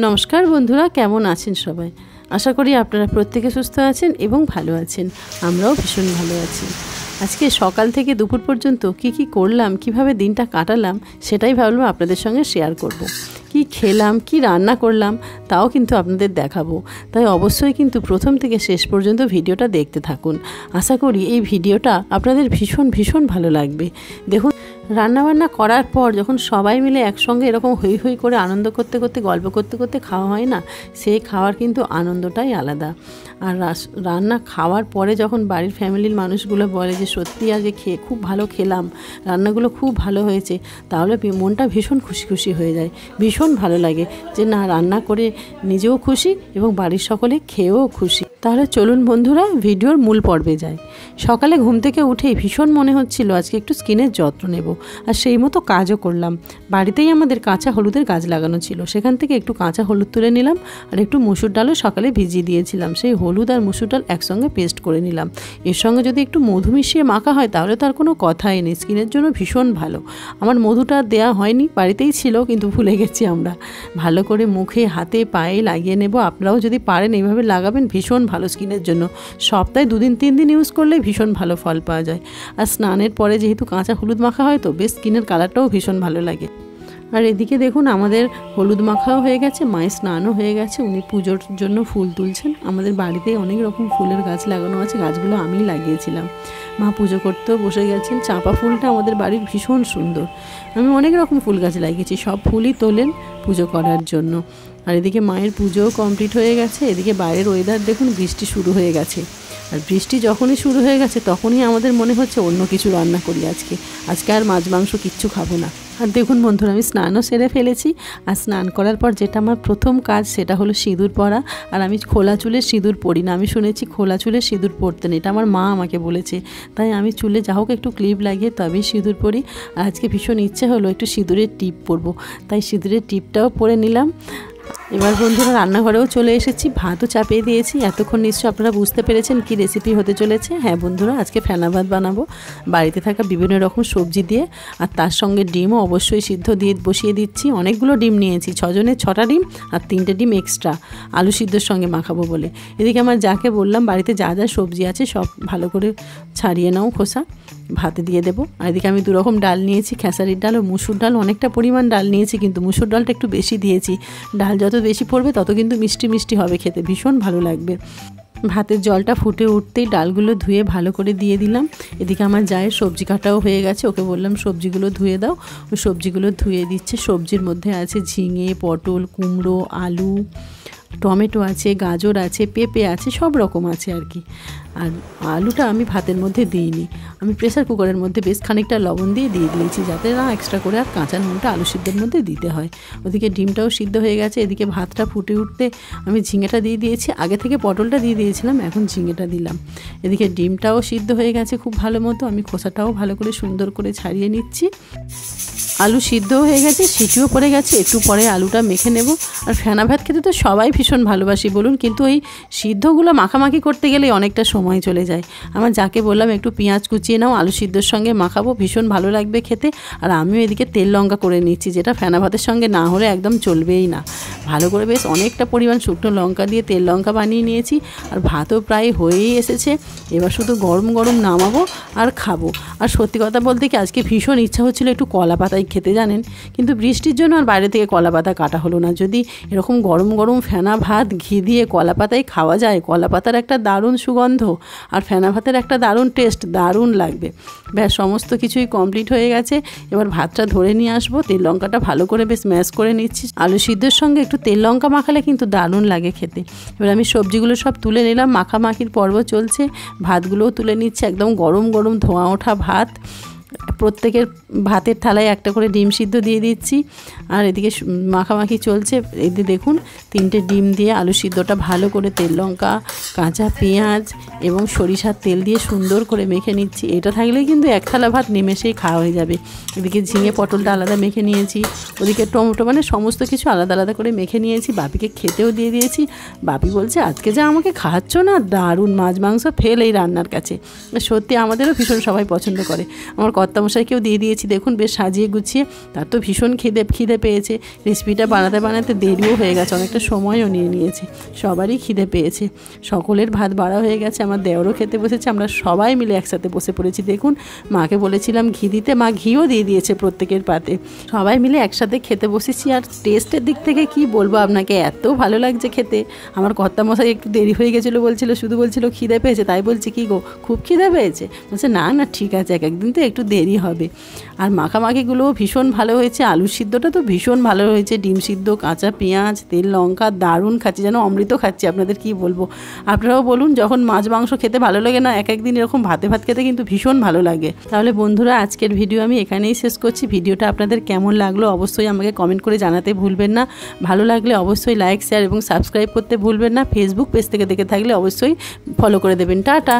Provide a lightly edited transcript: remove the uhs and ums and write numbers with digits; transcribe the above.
নমস্কার বন্ধুরা, কেমন আছেন সবাই? আশা করি আপনারা প্রত্যেকে সুস্থ আছেন এবং ভালো আছেন। আমরাও ভীষণ ভালো আছি। আজকে সকাল থেকে দুপুর পর্যন্ত কি করলাম, কিভাবে দিনটা কাটালাম, সেটাই ভাবলাম আপনাদের সঙ্গে শেয়ার করব। কি খেলাম, কি রান্না করলাম, তাও কিন্তু আপনাদের দেখাবো। তাই অবশ্যই কিন্তু প্রথম থেকে শেষ পর্যন্ত ভিডিওটা দেখতে থাকুন। আশা করি এই ভিডিওটা আপনাদের ভীষণ ভালো লাগবে। দেখুন, রান্নাবান্না করার পর যখন সবাই মিলে একসঙ্গে এরকম হই হই করে আনন্দ করতে করতে গল্প করতে করতে খাওয়া হয় না, সেই খাওয়ার কিন্তু আনন্দটাই আলাদা। আর রান্না খাওয়ার পরে যখন বাড়ির ফ্যামিলির মানুষগুলো বলে যে সত্যি আজকে খুব ভালো খেলাম, রান্নাগুলো খুব ভালো হয়েছে, তাহলে মনটা ভীষণ খুশি হয়ে যায়। ভীষণ ভালো লাগে যে না, রান্না করে নিজেও খুশি এবং বাড়ির সকলে খেয়েও খুশি। তাহলে চলুন বন্ধুরা, ভিডিওর মূল পর্বে যাই। সকালে ঘুম থেকে উঠেই ভীষণ মনে হচ্ছিল আজকে একটু স্কিনের যত্ন নেব, আর সেই মতো কাজও করলাম। বাড়িতেই আমাদের কাঁচা হলুদের গাছ লাগানো ছিল, সেখান থেকে একটু কাঁচা হলুদ তুলে নিলাম, আর একটু মুসুর ডালও সকালে ভিজিয়ে দিয়েছিলাম। সেই হলুদ আর মুসুর ডাল একসঙ্গে পেস্ট করে নিলাম। এর সঙ্গে যদি একটু মধু মিশিয়ে মাখা হয় তাহলে তার কোনো কথাই নেই, স্কিনের জন্য ভীষণ ভালো। আমার মধুটা দেওয়া হয়নি, বাড়িতেই ছিল কিন্তু ভুলে গেছি আমরা। ভালো করে মুখে, হাতে, পায়ে লাগিয়ে নেব। আপনারাও যদি পারেন এইভাবে লাগাবেন, ভীষণ ভালো স্কিনের জন্য। সপ্তাহে 2-3 দিন ইউজ করলে ভীষণ ভালো ফল পাওয়া যায়। আর স্নানের পরে যেহেতু কাঁচা হলুদ মাখা হয় তো বেশ স্কিনের কালারটাও ভীষণ ভালো লাগে। আর এদিকে দেখুন, আমাদের হলুদ মাখাও হয়ে গেছে, মায়ের স্নানও হয়ে গেছে, উনি পুজোর জন্য ফুল তুলছেন। আমাদের বাড়িতে অনেক রকম ফুলের গাছ লাগানো আছে, গাছগুলো আমিই লাগিয়েছিলাম। মা পুজো করতেও বসে গেছেন। চাঁপা ফুলটা আমাদের বাড়ির ভীষণ সুন্দর। আমি অনেক রকম ফুল গাছ লাগিয়েছি, সব ফুলই তোলেন পুজো করার জন্য। আর এদিকে মায়ের পুজোও কমপ্লিট হয়ে গেছে। এদিকে বাইরের ওয়েদার দেখুন, বৃষ্টি শুরু হয়ে গেছে। আর বৃষ্টি যখনই শুরু হয়ে গেছে তখনই আমাদের মনে হচ্ছে অন্য কিছু রান্না করি আজকে আর মাছ মাংস কিচ্ছু খাবো না। আর দেখুন বন্ধুরা, আমি স্নানও সেরে ফেলেছি। আর স্নান করার পর যেটা আমার প্রথম কাজ সেটা হলো সিঁদুর পরা। আর আমি খোলা চুলে সিঁদুর পরি না, আমি শুনেছি খোলা চুলে সিঁদুর পরতেন, এটা আমার মা আমাকে বলেছে। তাই আমি চুলে যা হোক একটু ক্লিপ লাগিয়ে তবেই সিঁদুর পরি। আর আজকে ভীষণ ইচ্ছে হলো একটু সিঁদুরের টিপ পরবো, তাই সিঁদুরের টিপটাও পরে নিলাম। এবার বন্ধুরা রান্নাঘরেও চলে এসেছি, ভাতও চাপিয়ে দিয়েছি। এতক্ষণ নিশ্চয়ই আপনারা বুঝতে পেরেছেন কি রেসিপি হতে চলেছে। হ্যাঁ বন্ধুরা, আজকে ফেনা ভাত বানাবো বাড়িতে থাকা বিভিন্ন রকম সবজি দিয়ে, আর তার সঙ্গে ডিমও অবশ্যই সিদ্ধ দিয়ে বসিয়ে দিচ্ছি। অনেকগুলো ডিম নিয়েছি, 6 জনের 6টা ডিম আর 3টে ডিম এক্সট্রা আলু সিদ্ধর সঙ্গে মাখাবো বলে। এদিকে আমার যাকে বললাম বাড়িতে যা যা সবজি আছে সব ভালো করে ছাড়িয়ে নাও, খোসা ভাতে দিয়ে দেবো। আর এদিকে আমি 2 রকম ডাল নিয়েছি, খেসারির ডাল ও মুসুর ডাল। অনেকটা পরিমাণ ডাল নিয়েছি, কিন্তু মুসুর ডালটা একটু বেশি দিয়েছি। ডাল যত বেশি পড়বে তত কিন্তু মিষ্টি হবে, খেতে ভীষণ ভালো লাগবে। ভাতের জলটা ফুটে উঠতেই ডালগুলো ধুয়ে ভালো করে দিয়ে দিলাম। এদিকে আমার জায়ের সবজি কাটাও হয়ে গেছে, ওকে বললাম সবজিগুলো ধুয়ে দাও, ওই সবজিগুলো ধুয়ে দিচ্ছে। সবজির মধ্যে আছে ঝিঙে, পটল, কুমড়ো, আলু, টমেটো আছে, গাজর আছে, পেঁপে আছে, সব রকম আছে আর কি। আর আলুটা আমি ভাতের মধ্যে দিইনি, আমি প্রেসার কুকারের মধ্যে বেশ খানিকটা লবণ দিয়ে দিয়েছি, যাতে না এক্সট্রা করে আর কাঁচা নুনটা আলু সিদ্ধের মধ্যে দিতে হয়। ওদিকে ডিমটাও সিদ্ধ হয়ে গেছে। এদিকে ভাতটা ফুটে উঠতে আমি ঝিঙেটা দিয়ে দিয়েছি, আগে থেকে পটলটা দিয়ে দিয়েছিলাম, এখন ঝিঙেটা দিলাম। এদিকে ডিমটাও সিদ্ধ হয়ে গেছে খুব ভালো মতো, আমি খোসাটাও ভালো করে সুন্দর করে ছাড়িয়ে নিচ্ছি। আলু সিদ্ধও হয়ে গেছে, সিটিও পড়ে গেছে, একটু পরে আলুটা মেখে নেব। আর ফেনা ভাত খেতে তো সবাই ভীষণ ভালোবাসি বলুন, কিন্তু ওই সিদ্ধগুলো মাখামাখি করতে গেলে অনেকটা সময় চলে যায়। আমার যাকে বললাম একটু পেঁয়াজ কুচিয়ে নাও, আলু সিদ্ধর সঙ্গে মাখাবো, ভীষণ ভালো লাগবে খেতে। আর আমিও এদিকে তেল লঙ্কা করে নিচ্ছি, যেটা ফেনা ভাতের সঙ্গে না হলে একদম চলবেই না। ভালো করে বেশ অনেকটা পরিমাণ শুকনো লঙ্কা দিয়ে তেল লঙ্কা বানিয়ে নিয়েছি। আর ভাতও প্রায় হয়েই এসেছে, এবার শুধু গরম গরম নামাবো আর খাবো। আর সত্যি কথা বলতে কি, আজকে ভীষণ ইচ্ছা হচ্ছিলো একটু কলা পাতায় খেতে, জানেন, কিন্তু বৃষ্টির জন্য আর বাইরে থেকে কলা পাতা কাটা হলো না। যদি এরকম গরম গরম ফেনা ভাত ঘি দিয়ে কলা পাতায় খাওয়া যায়, কলা পাতার একটা দারুণ সুগন্ধ আর ফেনা ভাতের একটা দারুণ টেস্ট, দারুণ লাগবে। ব্যাস সমস্ত কিছুই কমপ্লিট হয়ে গেছে। এবার ভাতটা ধরে নিয়ে আসবো, তেল লঙ্কাটা ভালো করে বেশ ম্যাশ করে নিচ্ছি। আলু সিদ্ধের সঙ্গে একটু তেল লঙ্কা মাখালে কিন্তু দারুণ লাগে খেতে। এবার আমি সবজিগুলো সব তুলে নিলাম, মাখামাখির পর্ব চলছে। ভাতগুলোও তুলে নিচ্ছে, একদম গরম গরম ধোঁয়া ওঠা ভাত। প্রত্যেকের ভাতের থালায় একটা করে ডিম সিদ্ধ দিয়ে দিচ্ছি। আর এদিকে মাখামাখি চলছে। এদিকে দেখুন, 3টে ডিম দিয়ে আলু সিদ্ধটা ভালো করে তেল লঙ্কা, কাঁচা পেঁয়াজ এবং সরিষার তেল দিয়ে সুন্দর করে মেখে নিচ্ছি। এটা থাকলেই কিন্তু এক থালা ভাত নিমেষেই খাওয়া হয়ে যাবে। এদিকে ঝিঙে পটলটা আলাদা মেখে নিয়েছি, ওদিকে টমেটো, মানে সমস্ত কিছু আলাদা আলাদা করে মেখে নিয়েছি। বাপিকে খেতেও দিয়ে দিয়েছি। বাপি বলছে আজকে যা আমাকে খাওয়াচ্ছ না, দারুণ মাছ মাংস ফেল এই রান্নার কাছে। সত্যি আমাদেরও ভীষণ সবাই পছন্দ করে। আমার কর্তামশাইকেও দিয়ে দিয়েছি, দেখুন বেশ সাজিয়ে গুছিয়ে। তার তো ভীষণ খিদে পেয়েছে। রেসিপিটা বানাতে দেরিও হয়ে গেছে, অনেকটা সময়ও নিয়ে নিয়েছে। সবারই খিদে পেয়েছে, সকলের ভাত বাড়া হয়ে গেছে, আমার দেওরও খেতে বসেছে, আমরা সবাই মিলে একসাথে বসে পড়েছি। দেখুন মাকে বলেছিলাম ঘি দিতে, মা ঘিও দিয়ে দিয়েছে প্রত্যেকের পাতে। সবাই মিলে একসাথে খেতে বসেছি। আর টেস্টের দিক থেকে কি বলবো আপনাকে, এত ভালো লাগছে খেতে। আমার কর্তামশাই একটু দেরি হয়ে গেছিলো বলছিল, শুধু বলছিল খিদে পেয়েছে। তাই বলছি কি গো খুব খিদে পেয়েছে? বলছে না ঠিক আছে, একদিন তো একটু দেরি হবে। আর মাখামাখিগুলোও ভীষণ ভালো হয়েছে। আলু সিদ্ধটা তো ভীষণ ভালো হয়েছে, ডিম সিদ্ধ, কাঁচা পেঁয়াজ, তেল লঙ্কা, দারুণ খাচ্ছি, যেন অমৃত খাচ্ছি। আপনাদের কি বলবো, আপনারাও বলুন, যখন মাছ মাংস খেতে ভালো লাগে না, এক একদিন এরকম ভাত খেতে কিন্তু ভীষণ ভালো লাগে। তাহলে বন্ধুরা আজকের ভিডিও আমি এখানেই শেষ করছি। ভিডিওটা আপনাদের কেমন লাগলো অবশ্যই আমাকে কমেন্ট করে জানাতে ভুলবেন না। ভালো লাগলে অবশ্যই লাইক, শেয়ার এবং সাবস্ক্রাইব করতে ভুলবেন না। ফেসবুক পেজ থেকে দেখে থাকলে অবশ্যই ফলো করে দেবেন। টাটা।